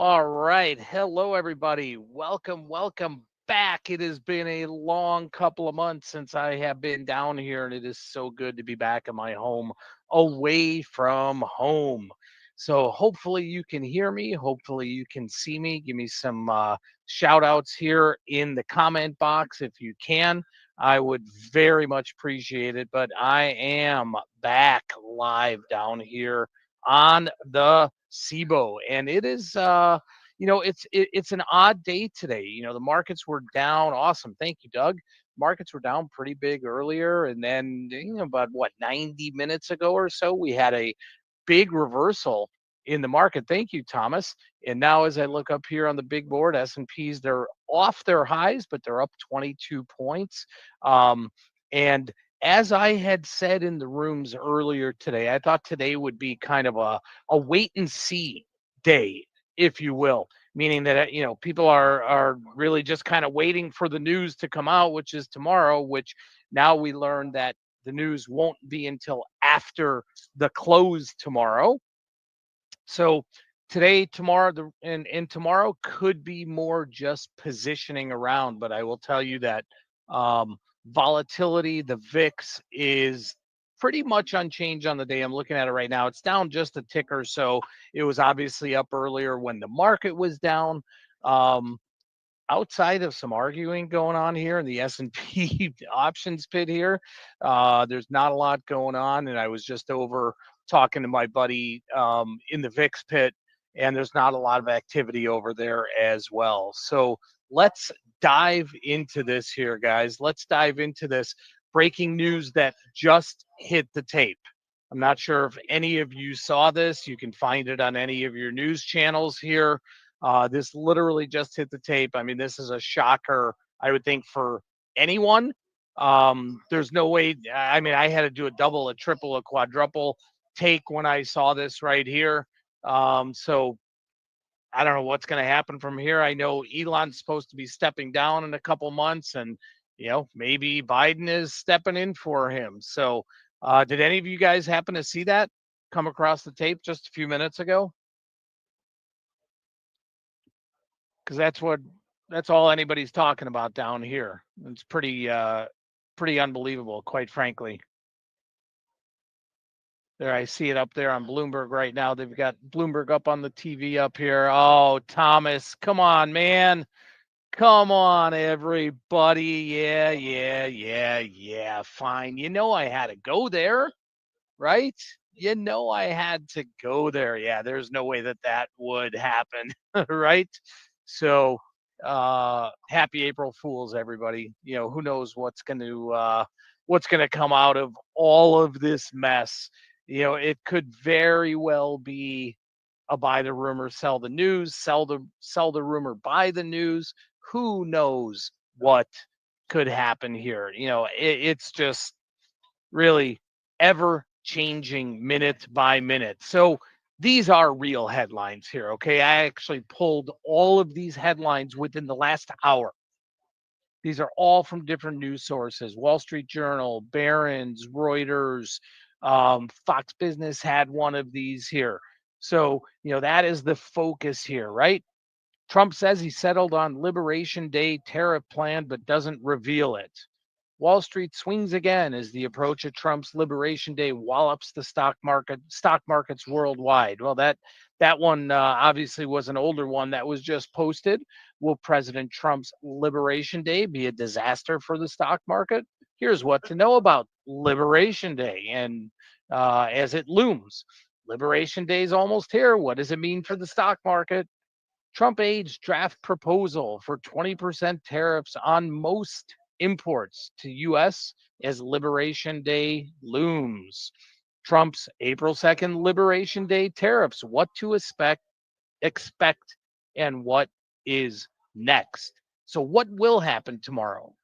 All right. Hello, everybody. Welcome back. It has been a long couple of months since I have been down here, and it is so good to be back in my home, away from home. So, hopefully, you can hear me. Hopefully, you can see me. Give me some shout outs here in the comment box if you can. I would very much appreciate it. But I am back live down here on the SIBO, and it is it's an odd day today. The markets were down. Awesome, thank you, Doug. Markets were down pretty big earlier, and then about what 90 minutes ago or so, we had a big reversal in the market. Thank you, Thomas. And now, as I look up here on the big board, S&Ps, they're off their highs, but they're up 22 points. And as I had said in the rooms earlier today, I thought today would be kind of a wait and see day, if you will, meaning that people are really just kind of waiting for the news to come out, which is tomorrow. Which now we learn that the news won't be until after the close tomorrow. So today, tomorrow, and tomorrow could be more just positioning around. But I will tell you that volatility, the VIX is pretty much unchanged on the day. I'm looking at it right now. It's down just a tick or so. It was obviously up earlier when the market was down. Um, Outside of some arguing going on here in the S&P options pit here, there's not a lot going on. And I was just over talking to my buddy in the VIX pit, and there's not a lot of activity over there as well. So let's dive into this here, guys. Let's dive into this breaking news that just hit the tape. I'm not sure if any of you saw this. You can find it on any of your news channels here. This literally just hit the tape. I mean, this is a shocker, I would think, for anyone. There's no way. I mean, I had to do a double, a triple, a quadruple take when I saw this right here. So I don't know what's going to happen from here. I know Elon's supposed to be stepping down in a couple months, and maybe Biden is stepping in for him. So, did any of you guys happen to see that come across the tape just a few minutes ago? Because that's all anybody's talking about down here. It's pretty unbelievable, quite frankly. There, I see it up there on Bloomberg right now. They've got Bloomberg up on the TV up here. Oh, Thomas, come on, man. Come on, everybody. Yeah. Fine. I had to go there, right? I had to go there. Yeah, there's no way that would happen, right? So, happy April Fools, everybody. Who knows what's going to come out of all of this mess. It could very well be a buy the rumor, sell the news, sell the rumor, buy the news. Who knows what could happen here? It's just really ever changing minute by minute. So these are real headlines here. Okay. I actually pulled all of these headlines within the last hour. These are all from different news sources: Wall Street Journal, Barron's, Reuters, Fox Business had one of these here. So, that is the focus here, right? Trump says he settled on Liberation Day tariff plan, but doesn't reveal it. Wall Street swings again as the approach of Trump's Liberation Day wallops the stock markets worldwide. Well, that one obviously was an older one that was just posted. Will President Trump's Liberation Day be a disaster for the stock market? Here's what to know about Liberation Day and as it looms. Liberation Day is almost here. What does it mean for the stock market? Trump aides draft proposal for 20% tariffs on most imports to U.S. as Liberation Day looms. Trump's April 2nd Liberation Day tariffs, what to expect and what is next. So what will happen tomorrow?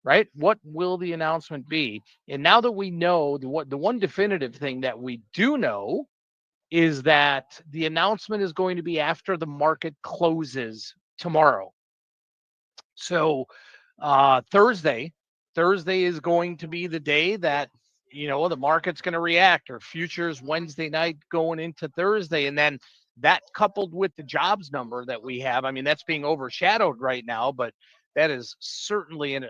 Right? What will the announcement be? And now that we know the one definitive thing that we do know is that the announcement is going to be after the market closes tomorrow. So Thursday is going to be the day that the market's going to react, or futures Wednesday night going into Thursday, and then that coupled with the jobs number that we have, I mean, that's being overshadowed right now, but that is certainly a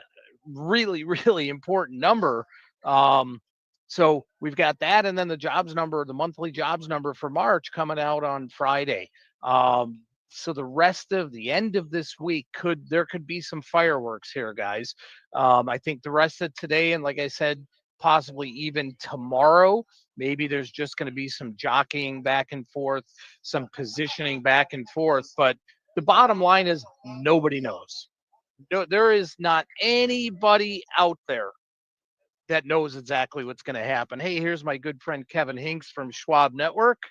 really, really important number. Um, so we've got that, and then the jobs number, the monthly jobs number for March coming out on Friday. So the rest of the end of this week could be some fireworks here, guys. I think the rest of today, and like I said, possibly even tomorrow, maybe there's just going to be some jockeying back and forth, some positioning back and forth. But the bottom line is nobody knows. No, there is not anybody out there that knows exactly what's going to happen. Hey, here's my good friend Kevin Hinks from Schwab Network.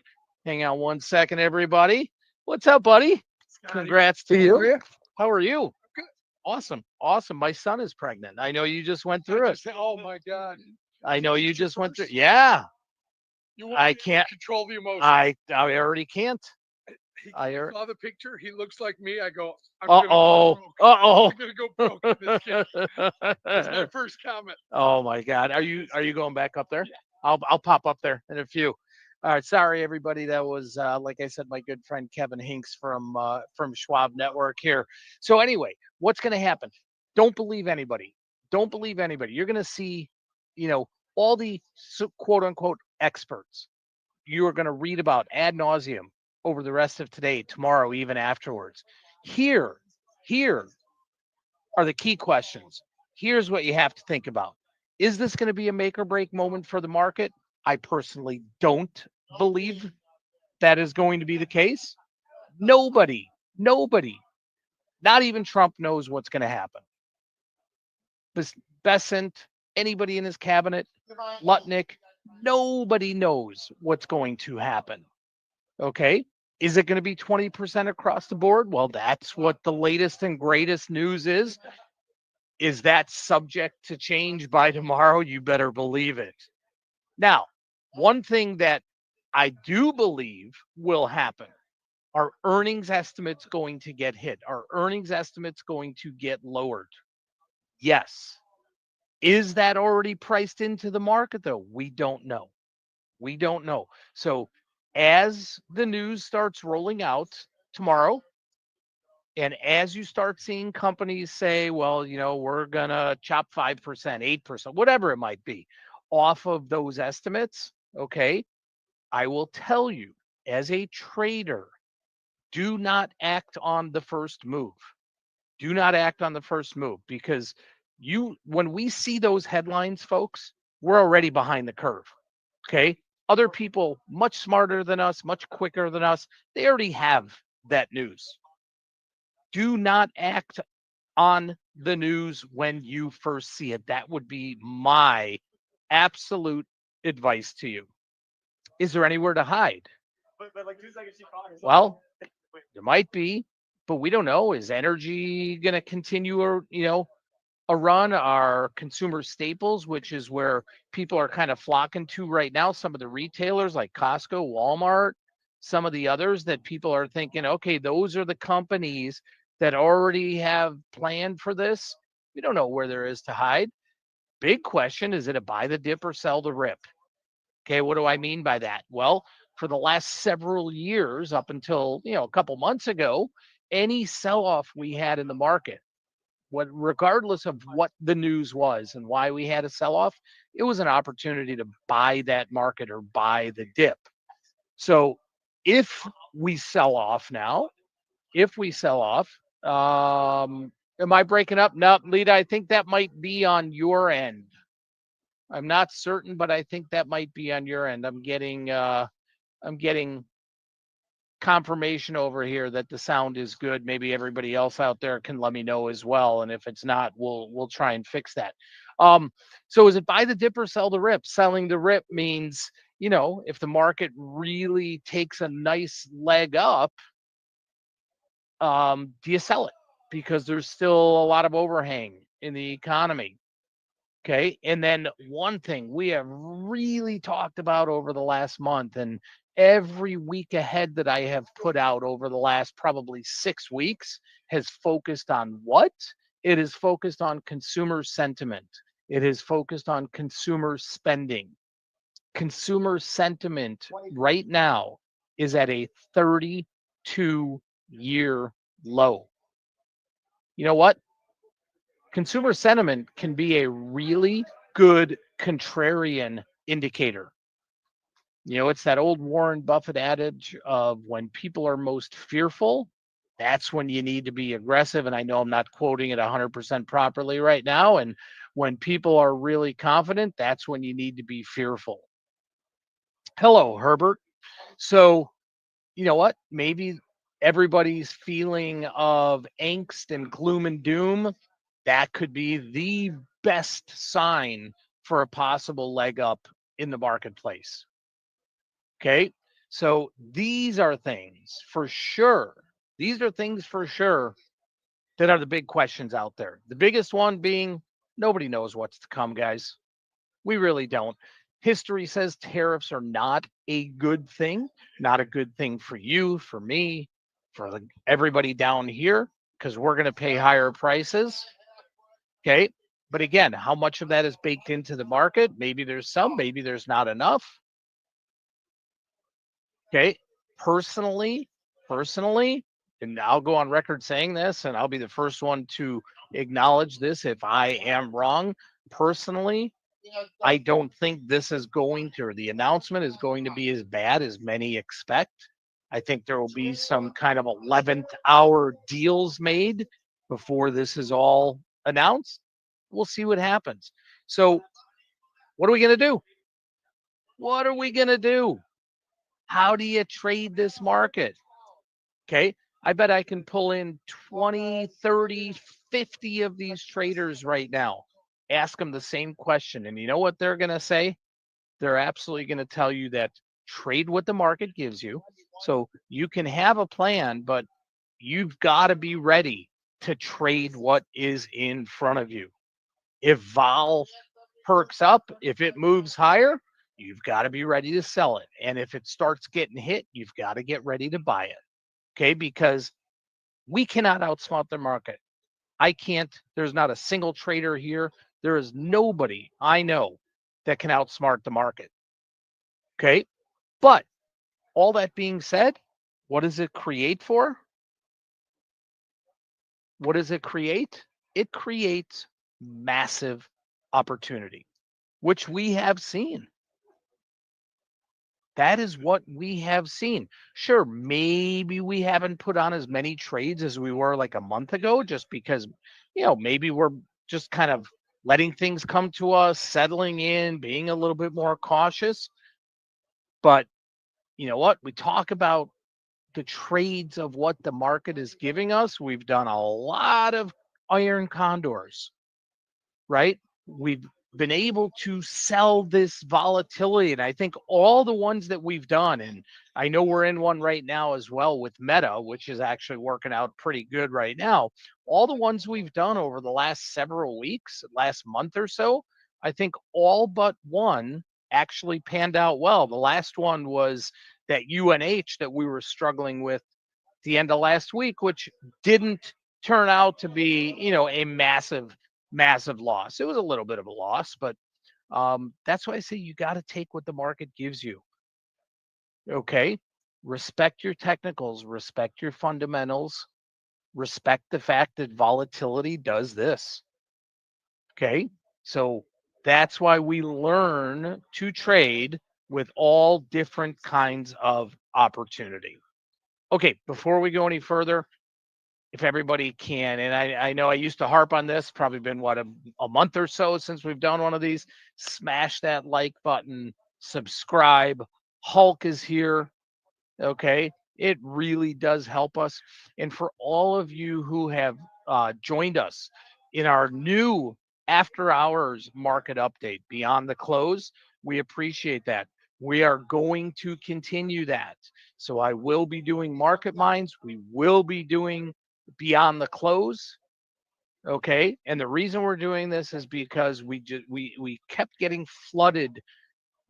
Hang on one second, everybody. What's up, buddy? Congrats to you. How are you? Awesome. Awesome. My son is pregnant. I know you just went through it. Oh my God. I know you just went through. Yeah. I can't control the emotion. I already can't. He I saw the picture. He looks like me. I go, Uh-oh. I'm gonna go broke with this kid. That's my first comment. Oh my God. Are you going back up there? I'll pop up there in a few. All right, sorry everybody. That was like I said, my good friend Kevin Hinks from Schwab Network here. So anyway, what's going to happen? Don't believe anybody. Don't believe anybody. You're going to see, all the quote unquote experts. You are going to read about ad nauseum over the rest of today, tomorrow, even afterwards. Here are the key questions. Here's what you have to think about. Is this going to be a make or break moment for the market? I personally don't believe that is going to be the case. Nobody, not even Trump knows what's going to happen. Bessent, anybody in his cabinet, Lutnick, nobody knows what's going to happen. Okay. Is it going to be 20% across the board? Well, that's what the latest and greatest news is. Is that subject to change by tomorrow? You better believe it. Now, one thing that I do believe will happen are earnings estimates going to get hit? Are earnings estimates going to get lowered? Yes. Is that already priced into the market, though? We don't know. We don't know. So, as the news starts rolling out tomorrow, and as you start seeing companies say, well, we're going to chop 5%, 8%, whatever it might be, off of those estimates, okay, I will tell you as a trader, do not act on the first move. Do not act on the first move because when we see those headlines, folks, we're already behind the curve. Okay. Other people much smarter than us, much quicker than us, they already have that news. Do not act on the news when you first see it. That would be my absolute advice to you. Is there anywhere to hide? But like 2 seconds, she caught herself. Well, there might be, but we don't know. Is energy going to continue a run? Are consumer staples, which is where people are kind of flocking to right now, some of the retailers like Costco, Walmart, some of the others that people are thinking, okay, those are the companies that already have planned for this. We don't know where there is to hide. Big question, is it a buy the dip or sell the rip? Okay, what do I mean by that? Well, for the last several years, up until a couple months ago, any sell-off we had in the market, regardless of what the news was and why we had a sell-off, it was an opportunity to buy that market or buy the dip. So if we sell off now, am I breaking up? No, Lita, I think that might be on your end. I'm not certain, but I think that might be on your end. I'm getting confirmation over here that the sound is good. Maybe everybody else out there can let me know as well. And if it's not, we'll try and fix that. So is it buy the dip or sell the rip? Selling the rip means, if the market really takes a nice leg up, do you sell it? Because there's still a lot of overhang in the economy. Okay. And then one thing we have really talked about over the last month, and every week ahead that I have put out over the last probably 6 weeks has focused on what? It is focused on consumer sentiment. It is focused on consumer spending. Consumer sentiment right now is at a 32-year low. You know what? Consumer sentiment can be a really good contrarian indicator. It's that old Warren Buffett adage of when people are most fearful, that's when you need to be aggressive. And I know I'm not quoting it 100% properly right now. And when people are really confident, that's when you need to be fearful. Hello, Herbert. So, you know what? Maybe everybody's feeling of angst and gloom and doom. That could be the best sign for a possible leg up in the marketplace. Okay. So these are things for sure. These are things for sure that are the big questions out there. The biggest one being nobody knows what's to come, guys. We really don't. History says tariffs are not a good thing, not a good thing for you, for me, for everybody down here, because we're going to pay higher prices. Okay. But again, how much of that is baked into the market? Maybe there's some, maybe there's not enough. Okay. Personally, personally, and I'll go on record saying this, and I'll be the first one to acknowledge this if I am wrong. Personally, I don't think this is going to, or the announcement is going to be as bad as many expect. I think there will be some kind of 11th hour deals made before this is all announced. We'll see what happens. So, what are we going to do? What are we going to do? How do you trade this market? Okay. I bet I can pull in 20, 30, 50 of these traders right now. Ask them the same question. And you know what they're going to say? They're absolutely going to tell you that trade what the market gives you. So you can have a plan, but you've got to be ready to trade what is in front of you. If vol perks up, if it moves higher, you've got to be ready to sell it. And if it starts getting hit, you've got to get ready to buy it. Okay. Because we cannot outsmart the market. I can't. There's not a single trader here. There is nobody I know that can outsmart the market. Okay. But all that being said, what does it create for? What does it create? It creates massive opportunity, which we have seen. That is what we have seen. Sure, maybe we haven't put on as many trades as we were like a month ago, just because, maybe we're just kind of letting things come to us, settling in, being a little bit more cautious. But you know what? We talk about the trades of what the market is giving us. We've done a lot of iron condors, right? We've been able to sell this volatility. And I think all the ones that we've done, and I know we're in one right now as well with Meta, which is actually working out pretty good right now. All the ones we've done over the last several weeks, last month or so, I think all but one actually panned out well. The last one was that UNH that we were struggling with the end of last week, which didn't turn out to be, a massive loss. It was a little bit of a loss, but that's why I say you got to take what the market gives you. Okay. Respect your technicals, respect your fundamentals, respect the fact that volatility does this. Okay. So that's why we learn to trade with all different kinds of opportunity. Okay. Before we go any further, if everybody can, and I know I used to harp on this, probably been a month or so since we've done one of these, smash that like button, subscribe. Hulk is here. Okay. It really does help us. And for all of you who have joined us in our new after hours market update beyond the close, we appreciate that. We are going to continue that. So I will be doing market minds. We will be doing beyond the close. Okay. And the reason we're doing this is because we kept getting flooded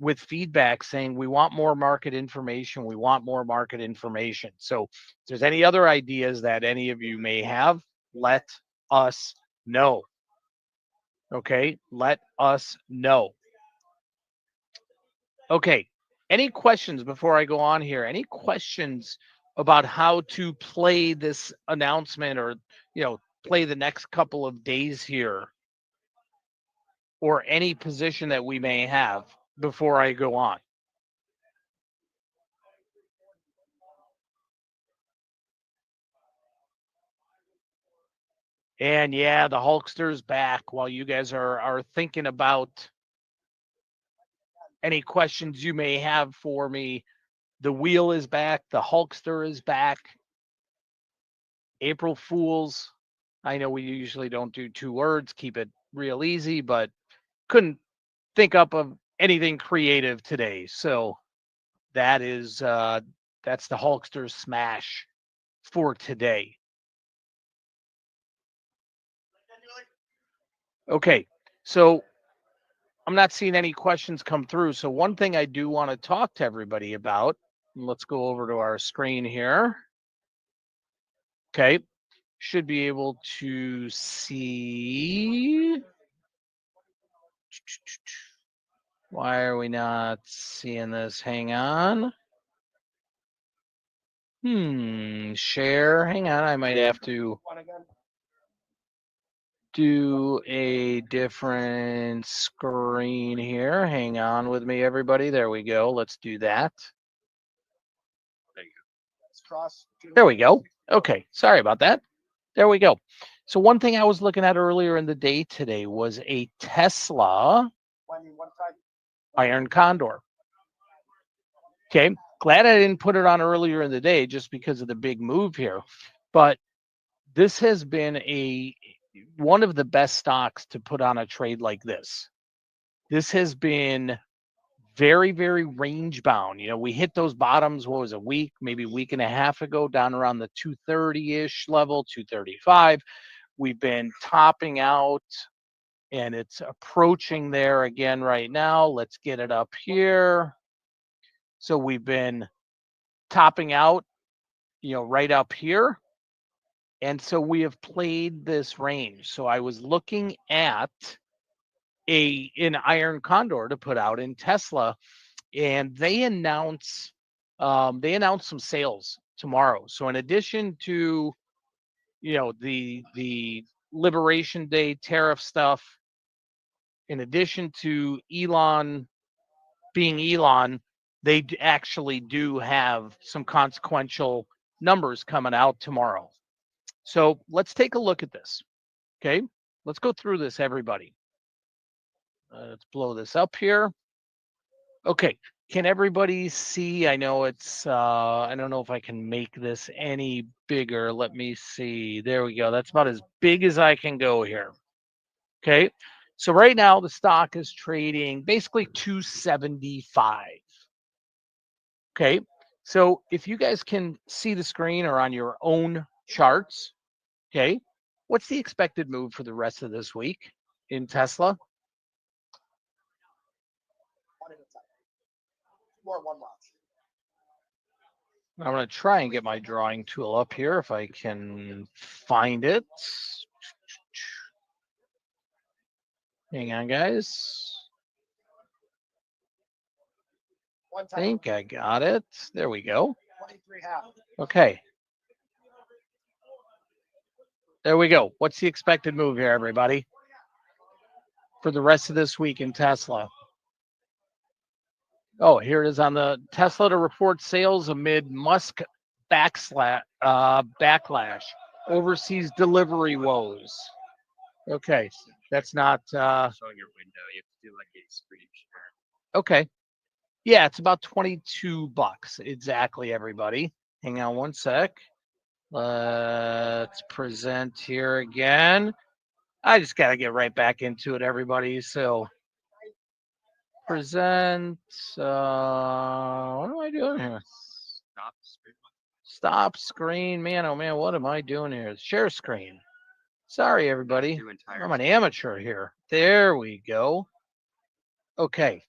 with feedback saying we want more market information. We want more market information. So if there's any other ideas that any of you may have, let us know. Okay. Let us know. Okay. any questions before I go on here? Any questions about how to play this announcement or, play the next couple of days here or any position that we may have before I go on? And yeah, the Hulkster's back while you guys are thinking about any questions you may have for me. The wheel is back, the Hulkster is back. April Fools. I know we usually don't do 2 words, keep it real easy, but couldn't think up of anything creative today. So that is that's the Hulkster smash for today. Okay. So I'm not seeing any questions come through. So one thing I do want to talk to everybody about, let's go over to our screen here. Okay. Should be able to see. Why are we not seeing this? Hang on. Share. Hang on. I might have to do a different screen here. Hang on with me, everybody. There we go. Let's do that. There we go. Okay. Sorry about that. There we go. So one thing I was looking at earlier in the day today was a Tesla Iron Condor. Okay. Glad I didn't put it on earlier in the day just because of the big move here. But this has been one of the best stocks to put on a trade like this. This has been very, very range bound. We hit those bottoms, what was a week, maybe a week and a half ago, down around the 230-ish level, 235. We've been topping out and it's approaching there again right now. Let's get it up here. So we've been topping out, right up here. And so we have played this range. So I was looking at an Iron Condor to put out in Tesla, and they announce some sales tomorrow. So in addition to the Liberation Day tariff stuff, in addition to Elon being Elon, they actually do have some consequential numbers coming out tomorrow. So let's take a look at this. Okay, let's go through this, everybody. Let's blow this up here. Okay, can everybody see? I know it's, I don't know if I can make this any bigger. Let me see. There we go. That's about as big as I can go here. Okay, so right now the stock is trading basically 275. Okay, so if you guys can see the screen or on your own charts, okay, what's the expected move for the rest of this week in Tesla? I'm going to try and get my drawing tool up here if I can find it. Hang on, guys. I think I got it. There we go. Okay. There we go. What's the expected move here, everybody, for the rest of this week in Tesla? Oh, here it is on the Tesla to report sales amid Musk backlash, overseas delivery woes. Okay, that's not showing your window. You have to do like a screen share. Okay. Yeah, it's about $22 exactly, everybody. Hang on one sec. Let's present here again. I just got to get right back into it, everybody. So present. What am I doing here? Stop screen. Man, oh man, what am I doing here? Share screen. Sorry, everybody. I'm an amateur here. There we go. Okay.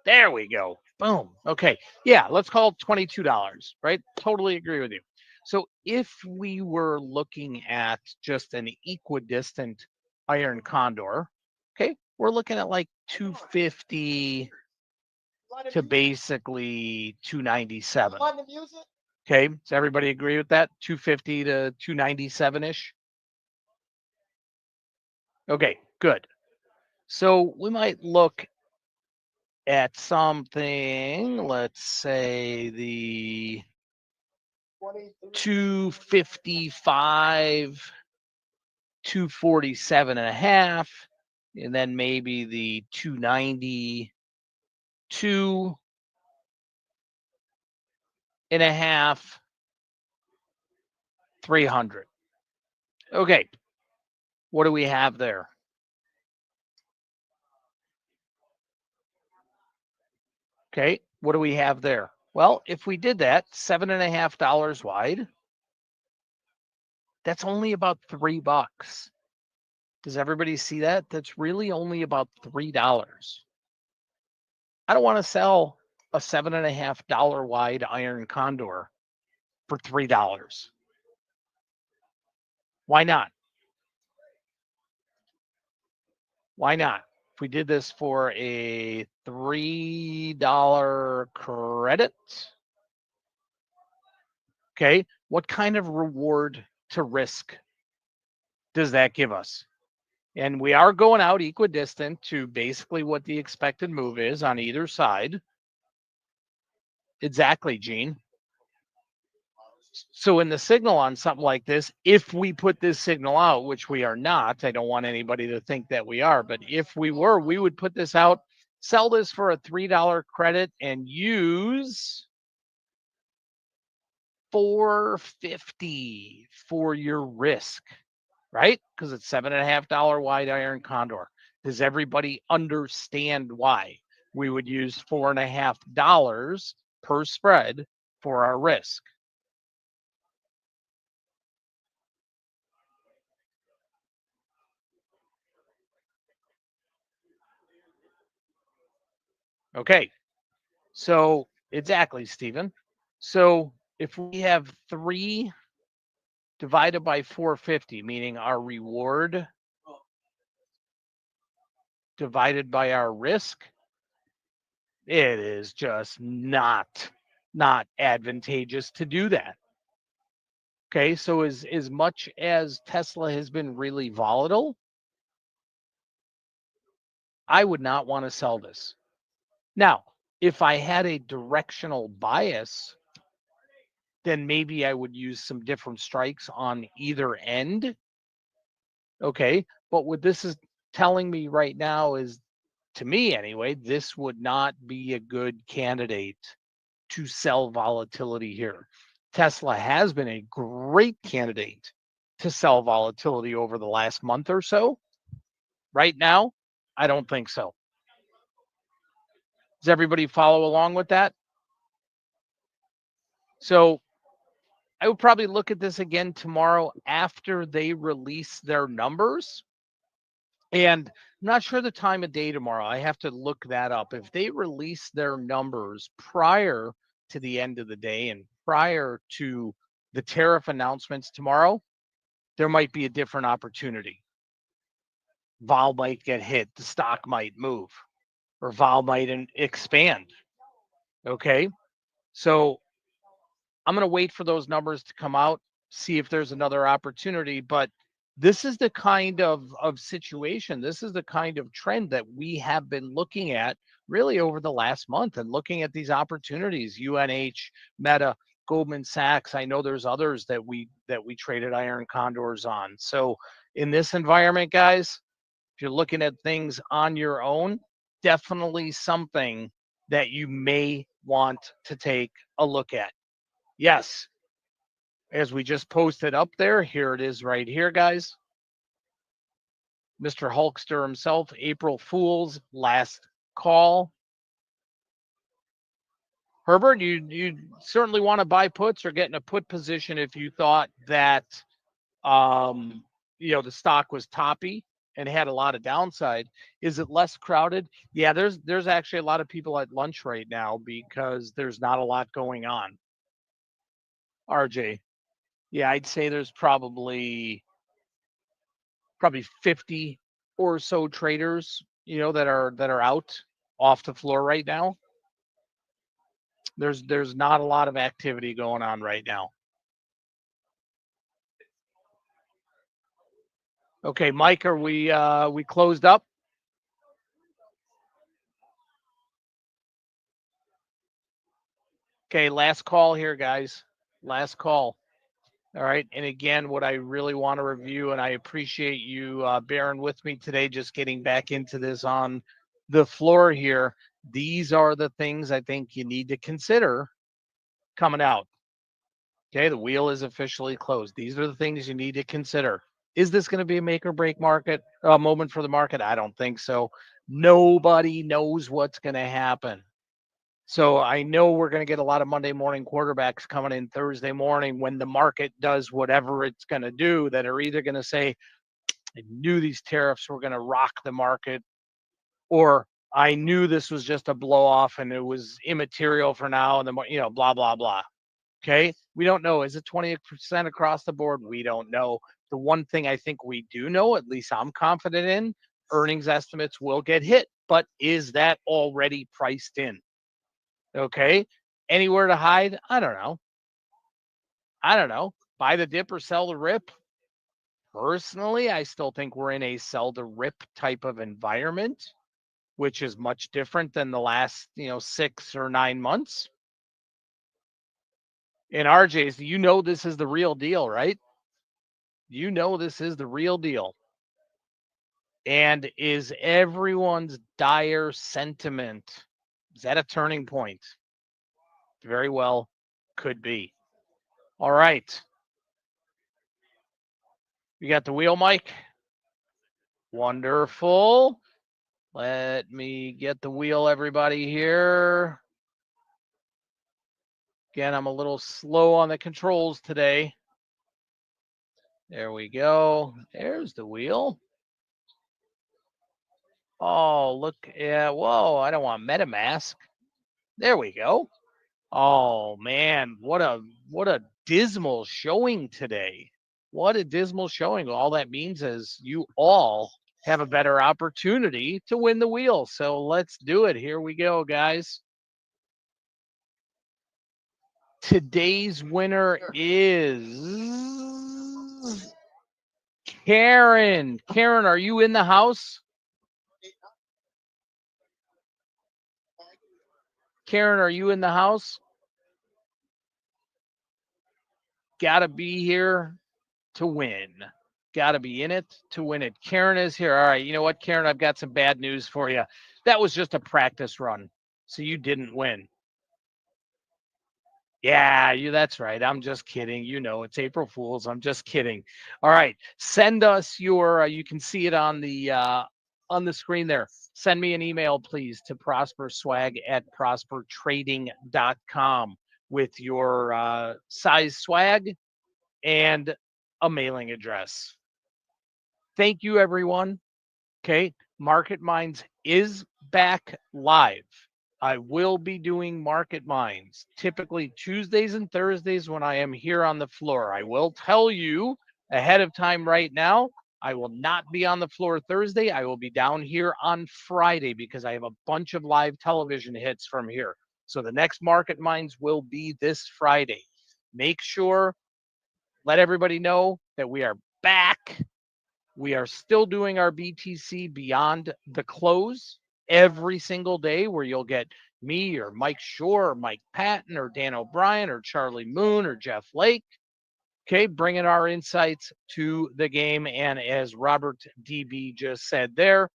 There we go. Boom. Okay. Yeah, let's call it $22, right? Totally agree with you. So if we were looking at just an equidistant Iron Condor, okay, we're looking at like 250, to basically 297. Okay, does everybody agree with that? 250 to 297-ish? Okay, good. So we might look at something, let's say the 255, 247 and a half, and then maybe the 292 and a half, 300. Okay, what do we have there? Okay, what do we have there? Well, if we did that, $7.50 wide, that's only about $3. Does everybody see that? That's really only about $3. I don't want to sell a $7.50 wide iron condor for $3. Why not? Why not? If we did this for a $3 credit, okay, what kind of reward to risk does that give us? And we are going out equidistant to basically what the expected move is on either side. Exactly, Gene. So in the signal on something like this, if we put this signal out, which we are not, I don't want anybody to think that we are, but if we were, we would put this out, sell this for a $3 credit and use 450 for your risk, right? Because it's $7.50 wide iron condor. Does everybody understand why we would use $4.50 per spread for our risk? Okay, so exactly, Stephen. So if we have 3 divided by 450, meaning our reward divided by our risk, it is just not advantageous to do that. Okay, so as much as Tesla has been really volatile, I would not want to sell this. Now, if I had a directional bias, then maybe I would use some different strikes on either end. Okay, but what this is telling me right now is, to me anyway, this would not be a good candidate to sell volatility here. Tesla has been a great candidate to sell volatility over the last month or so. Right now, I don't think so. Does everybody follow along with that? So I would probably look at this again tomorrow after they release their numbers. And I'm not sure the time of day tomorrow. I have to look that up. If they release their numbers prior to the end of the day and prior to the tariff announcements tomorrow, there might be a different opportunity. Vol might get hit, the stock might move, or vol might expand. Okay. So I'm going to wait for those numbers to come out, see if there's another opportunity. But this is the kind of situation, this is the kind of trend that we have been looking at really over the last month and looking at these opportunities. UNH, Meta, Goldman Sachs. I know there's others that we traded iron condors on. So in this environment, guys, if you're looking at things on your own, definitely something that you may want to take a look at. Yes, as we just posted up there, here it is right here, guys. Mr. Hulkster himself, April Fool's last call. Herbert, you certainly want to buy puts or get in a put position if you thought that the stock was toppy and had a lot of downside. Is it less crowded? Yeah, there's actually a lot of people at lunch right now because there's not a lot going on. RJ. Yeah, I'd say there's probably 50 or so traders, that are out off the floor right now. There's not a lot of activity going on right now. Okay, Mike, are we closed up? Okay, last call here, guys. Last call. All right. And again, what I really want to review, and I appreciate you bearing with me today, just getting back into this on the floor here. These are the things I think you need to consider coming out. Okay. The wheel is officially closed. These are the things you need to consider. Is this going to be a make or break market moment for the market? I don't think so. Nobody knows what's going to happen. So I know we're going to get a lot of Monday morning quarterbacks coming in Thursday morning when the market does whatever it's going to do, that are either going to say, I knew these tariffs were going to rock the market, or I knew this was just a blow off and it was immaterial for now. And blah, blah, blah. Okay. We don't know. Is it 20% across the board? We don't know. The one thing I think we do know, at least I'm confident in, earnings estimates will get hit, but is that already priced in? Okay. Anywhere to hide? I don't know. Buy the dip or sell the rip. Personally, I still think we're in a sell the rip type of environment, which is much different than the last, 6 or 9 months. In RJ's, this is the real deal, right? This is the real deal. And is everyone's dire sentiment, is that a turning point? Very well could be. All right. You got the wheel, Mike? Wonderful. Let me get the wheel, everybody, here. Again, I'm a little slow on the controls today. There we go. There's the wheel. Oh, look. Yeah, whoa, I don't want MetaMask. There we go. Oh, man, what a dismal showing today. What a dismal showing. All that means is you all have a better opportunity to win the wheel. So let's do it. Here we go, guys. Today's winner is Karen. Karen, are you in the house? Karen, are you in the house? Gotta be here to win. Gotta be in it to win it. Karen is here. All right. You know what, Karen? I've got some bad news for you. That was just a practice run. So you didn't win. Yeah, that's right. I'm just kidding. It's April Fool's. I'm just kidding. All right. Send us your you can see it on the screen there. Send me an email, please, to prosperswag@prospertrading.com with your size swag and a mailing address. Thank you, everyone. Okay. Market Minds is back live. I will be doing Market Minds typically Tuesdays and Thursdays when I am here on the floor. I will tell you ahead of time right now, I will not be on the floor Thursday. I will be down here on Friday because I have a bunch of live television hits from here. So the next Market Minds will be this Friday. Make sure, let everybody know that we are back. We are still doing our BTC Beyond the Close every single day, where you'll get me or Mike Shore or Mike Patton or Dan O'Brien or Charlie Moon or Jeff Lake. Okay, bringing our insights to the game. And as Robert DB just said there,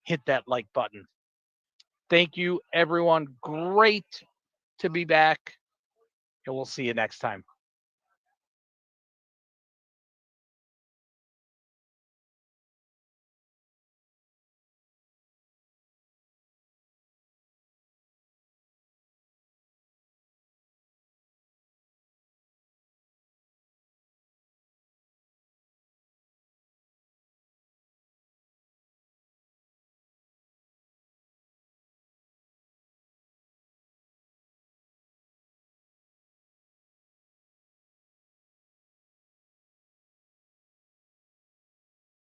hit that like button. Thank you, everyone. Great to be back. And we'll see you next time.